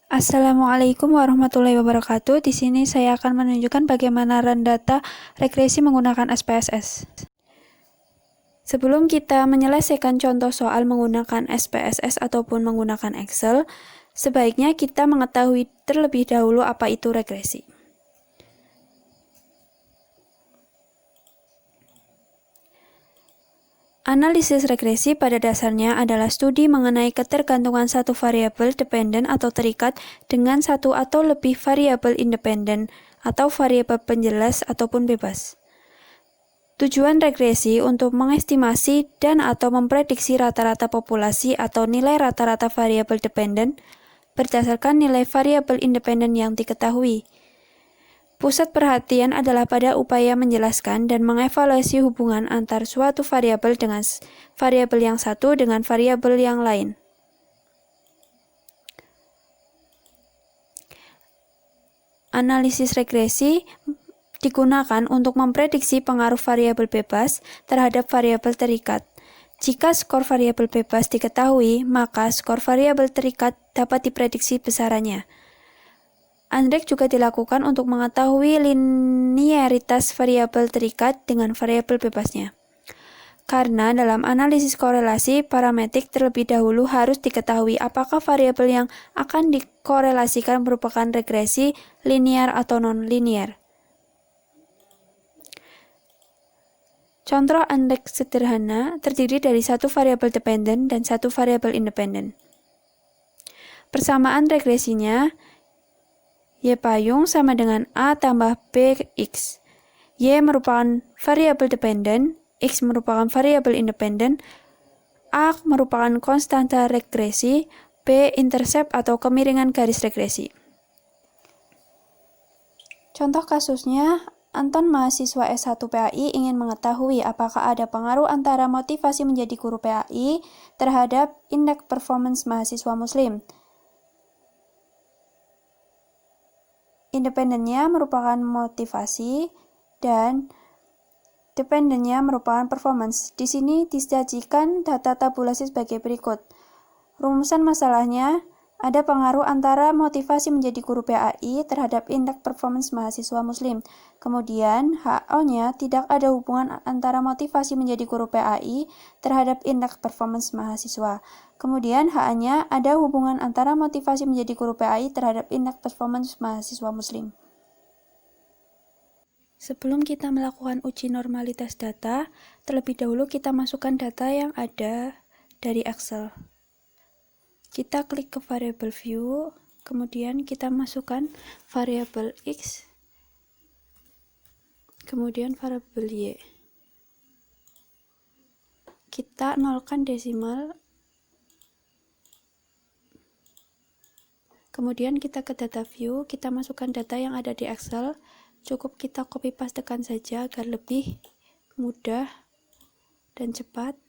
Assalamualaikum warahmatullahi wabarakatuh. Di sini saya akan menunjukkan bagaimana run data regresi menggunakan SPSS. Sebelum kita menyelesaikan contoh soal menggunakan SPSS ataupun menggunakan Excel, sebaiknya kita mengetahui terlebih dahulu apa itu regresi. Analisis regresi pada dasarnya adalah studi mengenai ketergantungan satu variabel dependen atau terikat dengan satu atau lebih variabel independen atau variabel penjelas ataupun bebas. Tujuan regresi untuk mengestimasi dan atau memprediksi rata-rata populasi atau nilai rata-rata variabel dependen berdasarkan nilai variabel independen yang diketahui. Pusat perhatian adalah pada upaya menjelaskan dan mengevaluasi hubungan antar suatu variabel dengan variabel yang satu dengan variabel yang lain. Analisis regresi digunakan untuk memprediksi pengaruh variabel bebas terhadap variabel terikat. Jika skor variabel bebas diketahui, maka skor variabel terikat dapat diprediksi besarannya. Andrek juga dilakukan untuk mengetahui linearitas variabel terikat dengan variabel bebasnya. Karena dalam analisis korelasi parametrik terlebih dahulu harus diketahui apakah variabel yang akan dikorelasikan merupakan regresi linear atau non-linear. Contoh Andrek sederhana terdiri dari satu variabel dependen dan satu variabel independen. Persamaan regresinya Y payung sama dengan A tambah BX. Y merupakan variabel dependen, X merupakan variabel independen, A merupakan konstanta regresi, B intercept atau kemiringan garis regresi. Contoh kasusnya, Anton mahasiswa S1 PAI ingin mengetahui apakah ada pengaruh antara motivasi menjadi guru PAI terhadap indeks performance mahasiswa muslim. Independennya merupakan motivasi dan dependennya merupakan performance. Di sini disajikan data tabulasi sebagai berikut. Rumusan masalahnya, ada pengaruh antara motivasi menjadi guru PAI terhadap indeks performance mahasiswa muslim. Kemudian, HO-nya tidak ada hubungan antara motivasi menjadi guru PAI terhadap indeks performance mahasiswa. Kemudian, HA-nya ada hubungan antara motivasi menjadi guru PAI terhadap indeks performance mahasiswa muslim. Sebelum kita melakukan uji normalitas data, terlebih dahulu kita masukkan data yang ada dari Excel. Kita klik ke variable view, kemudian kita masukkan variabel X, kemudian variabel Y. Kita nolkan desimal, kemudian kita ke data view, kita masukkan data yang ada di Excel, cukup kita copy pastekan saja agar lebih mudah dan cepat.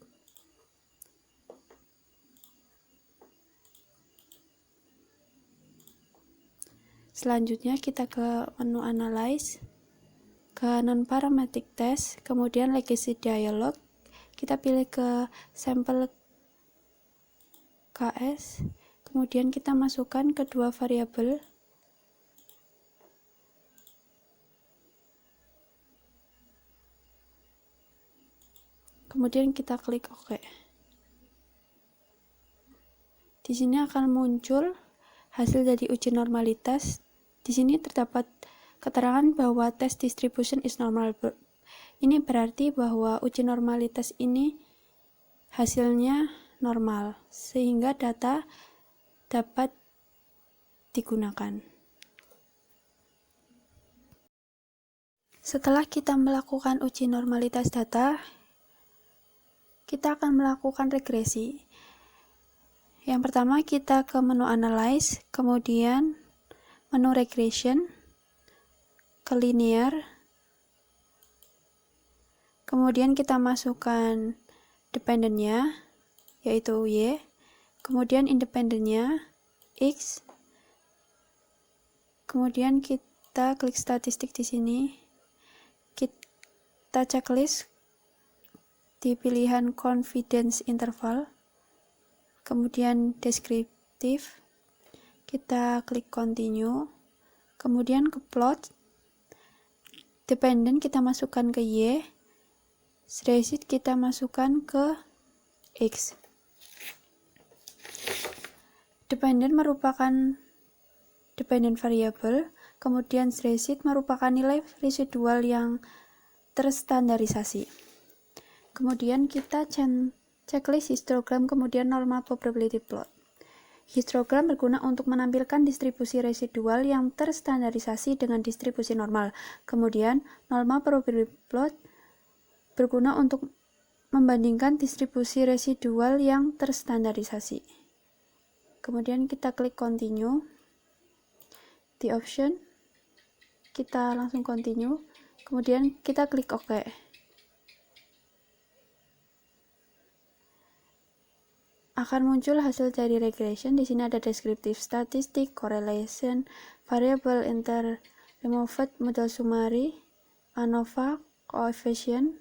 Selanjutnya kita ke menu Analyze, ke Non-Parametric Test, kemudian Legacy Dialog, kita pilih ke Sampel KS, kemudian kita masukkan kedua variabel, kemudian kita klik OK. Di sini akan muncul hasil dari uji normalitas. Di sini terdapat keterangan bahwa test distribution is normal. Ini berarti bahwa uji normalitas ini hasilnya normal, sehingga data dapat digunakan. Setelah kita melakukan uji normalitas data, kita akan melakukan regresi. Yang pertama kita ke menu Analyze, kemudian menu Regression, ke Linear, kemudian kita masukkan dependennya, yaitu Y, kemudian independennya, X, kemudian kita klik statistik di sini, kita checklist di pilihan confidence interval, kemudian deskriptif, Kita klik continue, kemudian ke plot, dependent kita masukkan ke Y, result kita masukkan ke X. Dependent merupakan dependent variable, kemudian result merupakan nilai residual yang terstandarisasi. Kemudian kita checklist histogram, kemudian normal probability plot. Histogram berguna untuk menampilkan distribusi residual yang terstandarisasi dengan distribusi normal. Kemudian normal probability plot berguna untuk membandingkan distribusi residual yang terstandarisasi. Kemudian kita klik continue di option, kita langsung continue, kemudian kita klik OK. Akan muncul hasil dari regression. Di sini ada descriptive statistic, correlation, variable inter removed, model summary, ANOVA, coefficient.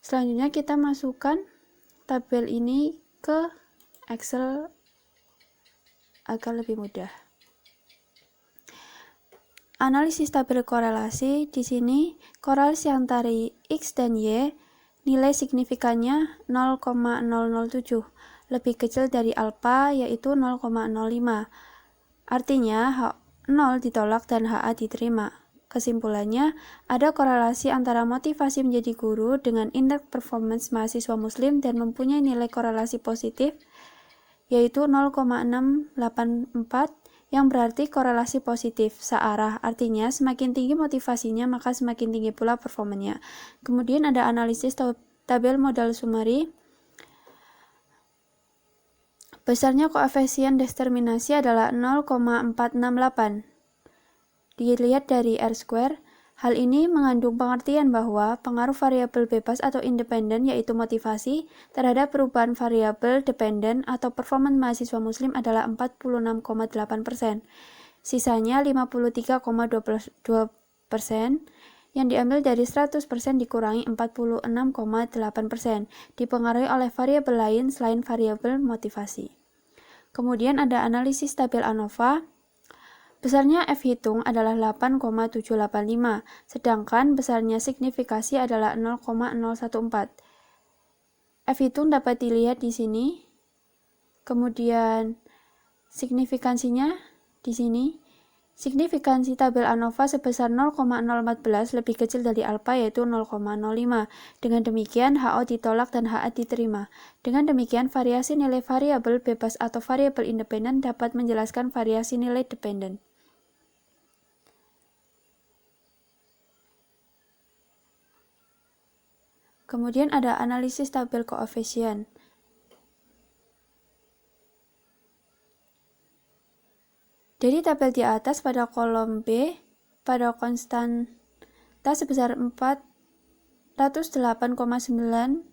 Selanjutnya kita masukkan tabel ini ke Excel agar lebih mudah. Analisis tabel korelasi. Di sini korelasi antara X dan Y nilai signifikannya 0,007, lebih kecil dari alfa yaitu 0,05. Artinya H0 ditolak dan HA diterima. Kesimpulannya, ada korelasi antara motivasi menjadi guru dengan indeks performance mahasiswa muslim dan mempunyai nilai korelasi positif yaitu 0,684, yang berarti korelasi positif searah, artinya semakin tinggi motivasinya maka semakin tinggi pula performanya. Kemudian ada analisis tabel modal summary. Besarnya koefisien determinasi adalah 0,468. Dilihat dari R-square, hal ini mengandung pengertian bahwa pengaruh variabel bebas atau independen yaitu motivasi terhadap perubahan variabel dependen atau performance mahasiswa muslim adalah 46,8%. Sisanya 53,22% yang diambil dari 100% dikurangi 46,8% dipengaruhi oleh variabel lain selain variabel motivasi. Kemudian ada analisis tabel ANOVA. Besarnya F hitung adalah 8,785, sedangkan besarnya signifikasi adalah 0,014. F hitung dapat dilihat di sini. Kemudian signifikansinya di sini. Signifikansi tabel ANOVA sebesar 0,014 lebih kecil dari alfa yaitu 0,05. Dengan demikian HO ditolak dan HA diterima. Dengan demikian variasi nilai variabel bebas atau variabel independen dapat menjelaskan variasi nilai dependen. Kemudian ada analisis tabel koefisien. Dari tabel di atas pada kolom B, pada konstanta sebesar 408,905,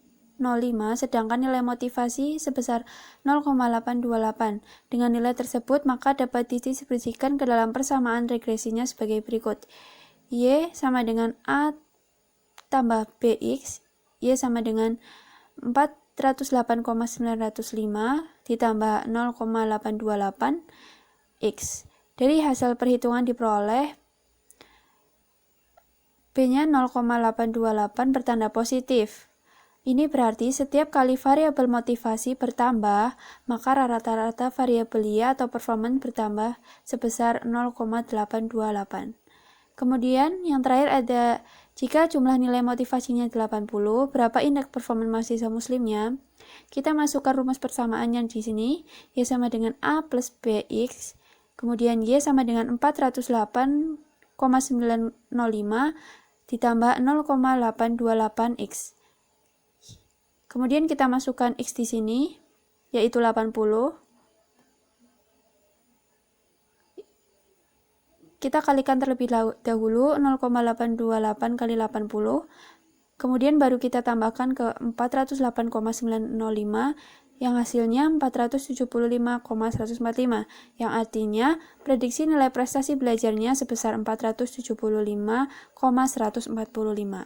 sedangkan nilai motivasi sebesar 0,828. Dengan nilai tersebut, maka dapat didistribusikan ke dalam persamaan regresinya sebagai berikut. Y sama dengan A tambah BX, Y sama dengan 408,905 ditambah 0,828 X. Dari hasil perhitungan diperoleh B-nya 0,828 bertanda positif. Ini berarti setiap kali variabel motivasi bertambah, maka rata-rata variabel Y atau performance bertambah sebesar 0,828. Kemudian yang terakhir ada jika jumlah nilai motivasinya 80, berapa indeks performance mahasiswa muslimnya? Kita masukkan rumus persamaan yang di sini, Y sama dengan A plus BX, kemudian Y sama dengan 408,905 ditambah 0,828X. Kemudian kita masukkan X di sini, yaitu 80. Kita kalikan terlebih dahulu 0,828 kali 80, kemudian baru kita tambahkan ke 408,905 yang hasilnya 475,145, yang artinya prediksi nilai prestasi belajarnya sebesar 475,145.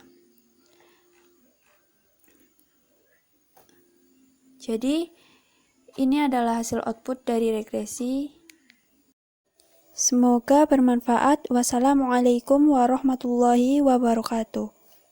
Jadi ini adalah hasil output dari regresi Semoga bermanfaat. Wassalamualaikum warahmatullahi wabarakatuh.